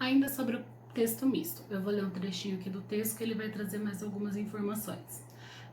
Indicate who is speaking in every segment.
Speaker 1: Ainda sobre o texto misto, eu vou ler um trechinho aqui do texto que ele vai trazer mais algumas informações.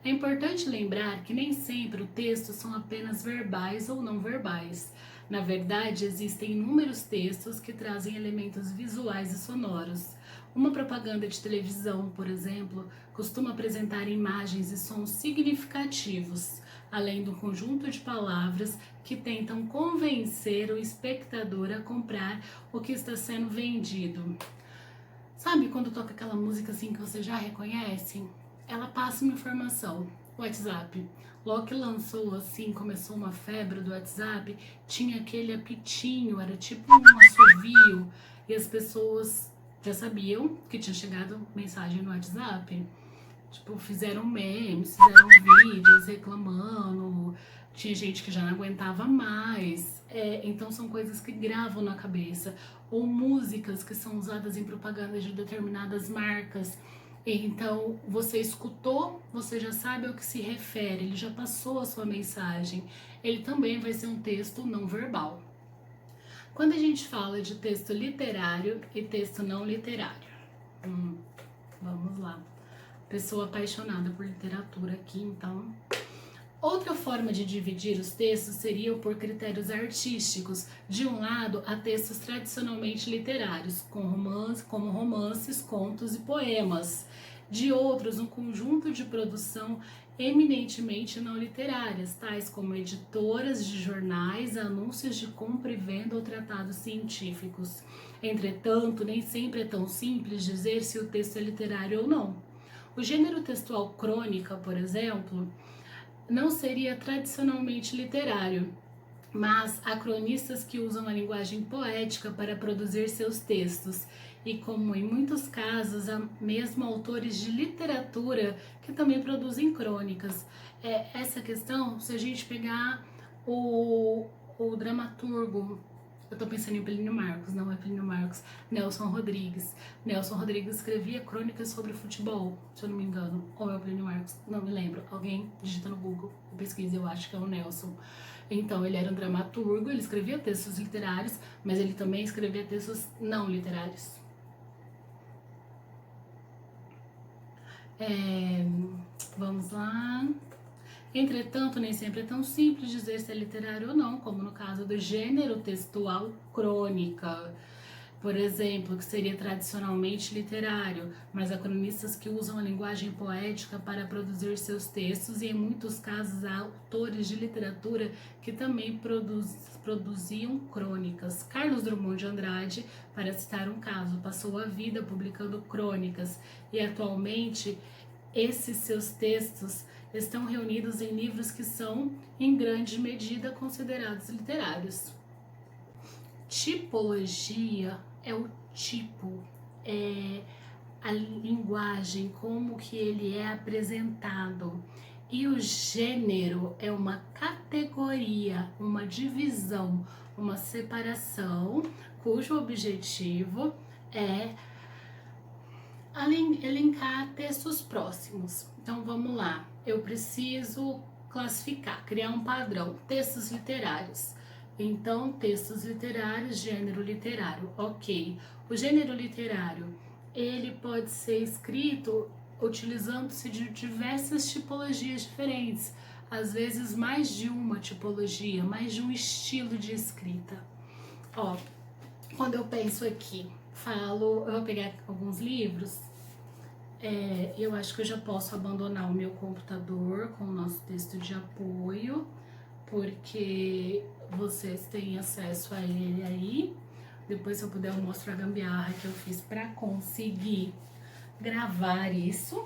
Speaker 1: É importante lembrar que nem sempre o texto são apenas verbais ou não verbais. Na verdade, existem inúmeros textos que trazem elementos visuais e sonoros. Uma propaganda de televisão, por exemplo, costuma apresentar imagens e sons significativos, além do conjunto de palavras que tentam convencer o espectador a comprar o que está sendo vendido. Sabe quando toca aquela música assim que você já reconhece? Ela passa uma informação. WhatsApp. Logo que lançou assim, começou uma febre do WhatsApp, tinha aquele apitinho, era tipo um assovio, e as pessoas já sabiam que tinha chegado mensagem no WhatsApp. Tipo, fizeram memes, fizeram vídeos reclamando, tinha gente que já não aguentava mais. Então são coisas que gravam na cabeça. Ou músicas que são usadas em propagandas de determinadas marcas. Então, você escutou, você já sabe ao que se refere, ele já passou a sua mensagem. Ele também vai ser um texto não verbal. Quando a gente fala de texto literário e texto não literário, vamos lá. Pessoa apaixonada por literatura aqui, então. Outra forma de dividir os textos seria por critérios artísticos. De um lado, há textos tradicionalmente literários, como romances, contos e poemas. De outros, um conjunto de produção eminentemente não literárias, tais como editoras de jornais, anúncios de compra e venda ou tratados científicos. Entretanto, nem sempre é tão simples dizer se o texto é literário ou não. O gênero textual crônica, por exemplo, não seria tradicionalmente literário, mas há cronistas que usam a linguagem poética para produzir seus textos, e como em muitos casos, há mesmo autores de literatura que também produzem crônicas. Essa questão, se a gente pegar o dramaturgo, eu tô pensando em Plínio Marcos, não é Plínio Marcos, Nelson Rodrigues. Nelson Rodrigues escrevia crônicas sobre futebol, se eu não me engano, ou é o Plínio Marcos, não me lembro. Alguém digita no Google, pesquisa, eu acho que é o Nelson. Então, ele era um dramaturgo, ele escrevia textos literários, mas ele também escrevia textos não literários. Vamos lá. Entretanto, nem sempre é tão simples dizer se é literário ou não, como no caso do gênero textual crônica, por exemplo, que seria tradicionalmente literário, mas há cronistas que usam a linguagem poética para produzir seus textos, e em muitos casos há autores de literatura que também produziam crônicas. Carlos Drummond de Andrade, para citar um caso, passou a vida publicando crônicas, e atualmente esses seus textos estão reunidos em livros que são, em grande medida, considerados literários. Tipologia é o tipo, é a linguagem, como que ele é apresentado. E o gênero é uma categoria, uma divisão, uma separação, cujo objetivo é elencar textos próximos. Então vamos lá, eu preciso classificar, criar um padrão, textos literários. Então, textos literários, gênero literário, ok. O gênero literário, ele pode ser escrito utilizando-se de diversas tipologias diferentes, às vezes mais de uma tipologia, mais de um estilo de escrita. Quando eu penso aqui, eu vou pegar alguns livros, eu acho que eu já posso abandonar o meu computador com o nosso texto de apoio, porque vocês têm acesso a ele aí. Depois, se eu puder, eu mostro a gambiarra que eu fiz para conseguir gravar isso.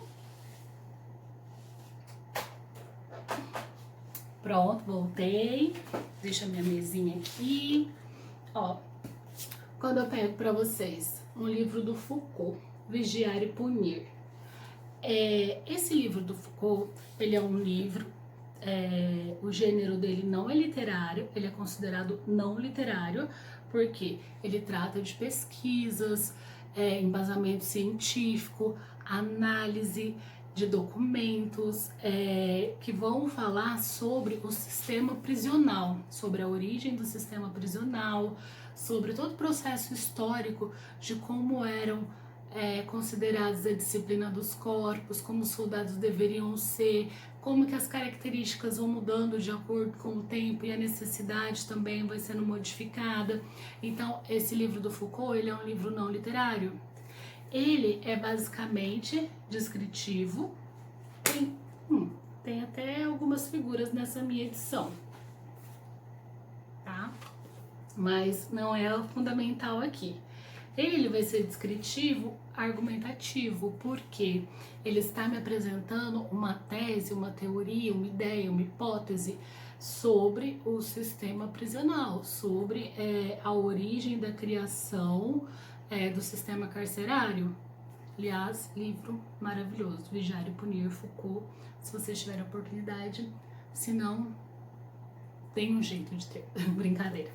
Speaker 1: Pronto, voltei. Deixa minha mesinha aqui. Quando eu pego para vocês um livro do Foucault, Vigiar e Punir. Esse livro do Foucault, ele é um livro, o gênero dele não é literário, ele é considerado não literário, porque ele trata de pesquisas, embasamento científico, análise de documentos, que vão falar sobre o sistema prisional, sobre a origem do sistema prisional, sobre todo o processo histórico de como eram considerados a disciplina dos corpos, como os soldados deveriam ser, como que as características vão mudando de acordo com o tempo e a necessidade também vai sendo modificada. Então, esse livro do Foucault, ele é um livro não literário. Ele é basicamente descritivo, tem até algumas figuras nessa minha edição, tá? Mas não é o fundamental aqui. Ele vai ser descritivo, argumentativo, porque ele está me apresentando uma tese, uma teoria, uma ideia, uma hipótese sobre o sistema prisional, sobre a origem da criação do sistema carcerário. Aliás, livro maravilhoso, Vigiar e Punir, Foucault, se vocês tiverem oportunidade, se não, tem um jeito de ter, brincadeira.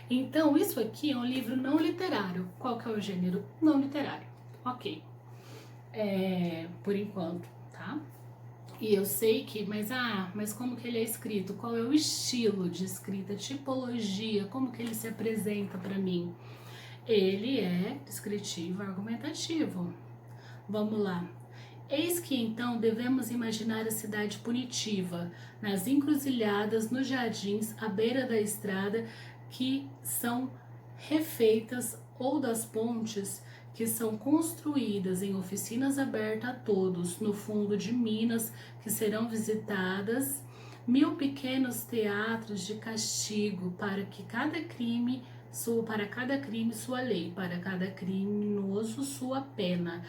Speaker 1: Então, isso aqui é um livro não literário. Qual que é o gênero? Não literário. Ok. Por enquanto, tá? E eu sei que, mas como que ele é escrito? Qual é o estilo de escrita? Tipologia? Como que ele se apresenta para mim? Ele é descritivo, argumentativo. Vamos lá. Eis que então devemos imaginar a cidade punitiva, nas encruzilhadas, nos jardins, à beira da estrada, que são refeitas, ou das pontes que são construídas em oficinas abertas a todos, no fundo de minas que serão visitadas, 1000 pequenos teatros de castigo para cada crime sua lei, para cada criminoso sua pena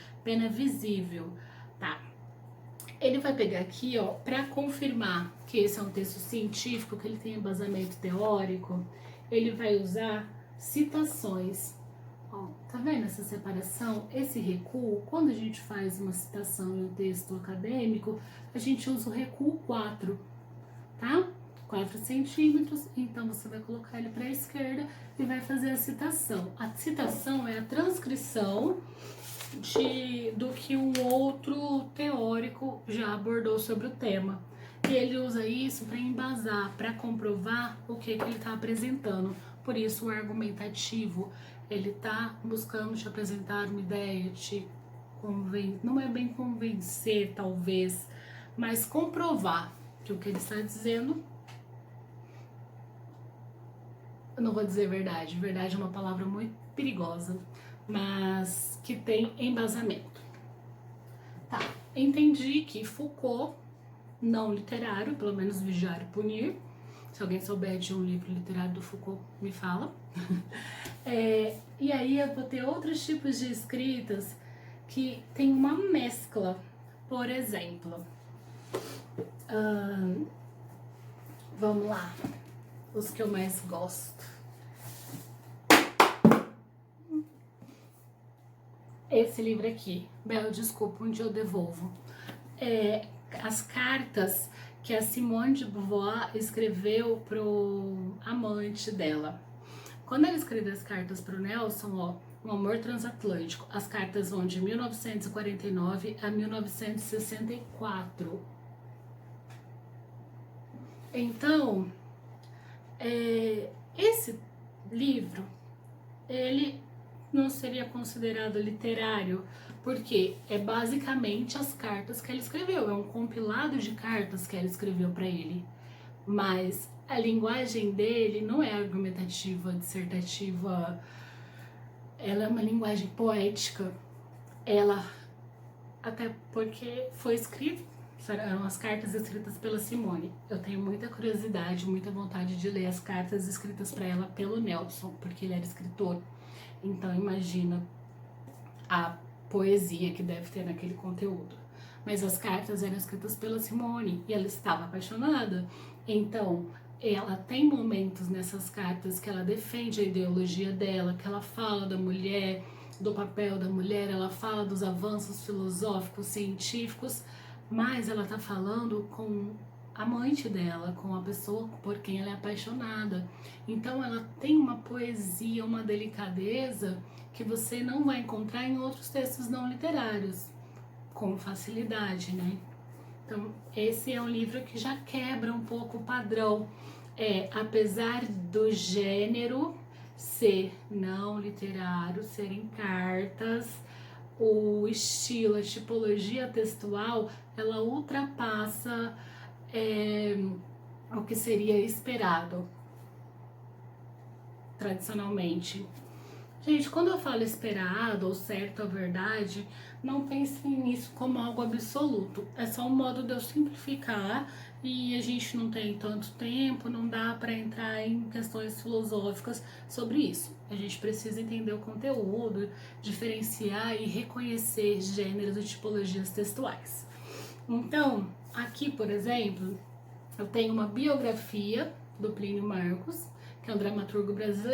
Speaker 1: visível, tá? Ele vai pegar aqui, ó, para confirmar que esse é um texto científico, que ele tem embasamento teórico, ele vai usar citações. Ó, tá vendo essa separação? Esse recuo, quando a gente faz uma citação em um texto acadêmico, a gente usa o recuo 4, tá? 4 centímetros, então você vai colocar ele para a esquerda e vai fazer a citação. A citação é a transcrição do que um outro teórico já abordou sobre o tema. E ele usa isso para embasar, para comprovar o que ele está apresentando. Por isso, o argumentativo, ele está buscando te apresentar uma ideia, não é bem convencer, talvez, mas comprovar que o que ele está dizendo. Eu não vou dizer verdade, verdade é uma palavra muito perigosa, mas que tem embasamento. Tá, entendi que Foucault, não literário, pelo menos Vigiar e Punir. Se alguém souber de um livro literário do Foucault, me fala. E aí eu vou ter outros tipos de escritas que tem uma mescla. Por exemplo, vamos lá, os que eu mais gosto. Esse livro aqui, Bel, desculpa, um dia eu devolvo. As cartas que a Simone de Beauvoir escreveu pro amante dela. Quando ela escreveu as cartas pro Nelson, ó, Um Amor Transatlântico, as cartas vão de 1949 a 1964. Então, esse livro, ele não seria considerado literário, porque é basicamente as cartas que ela escreveu, é um compilado de cartas que ela escreveu para ele, mas a linguagem dele não é argumentativa, dissertativa, ela é uma linguagem poética, até porque foi escrito, eram as cartas escritas pela Simone. Eu tenho muita curiosidade, muita vontade de ler as cartas escritas para ela pelo Nelson, porque ele era escritor. Então imagina a poesia que deve ter naquele conteúdo. Mas as cartas eram escritas pela Simone e ela estava apaixonada. Então ela tem momentos nessas cartas que ela defende a ideologia dela, que ela fala da mulher, do papel da mulher, ela fala dos avanços filosóficos, científicos, mas ela tá falando com a amante dela, com a pessoa por quem ela é apaixonada. Então ela tem uma poesia, uma delicadeza que você não vai encontrar em outros textos não literários, com facilidade, né? Então esse é um livro que já quebra um pouco o padrão. Apesar do gênero ser não literário, serem cartas, o estilo, a tipologia textual, ela ultrapassa o que seria esperado tradicionalmente. Gente, quando eu falo esperado ou certo ou verdade, não pensem nisso como algo absoluto. É só um modo de eu simplificar e a gente não tem tanto tempo, não dá para entrar em questões filosóficas sobre isso. A gente precisa entender o conteúdo, diferenciar e reconhecer gêneros e tipologias textuais. Então, aqui, por exemplo, eu tenho uma biografia do Plínio Marcos, que é um dramaturgo brasileiro.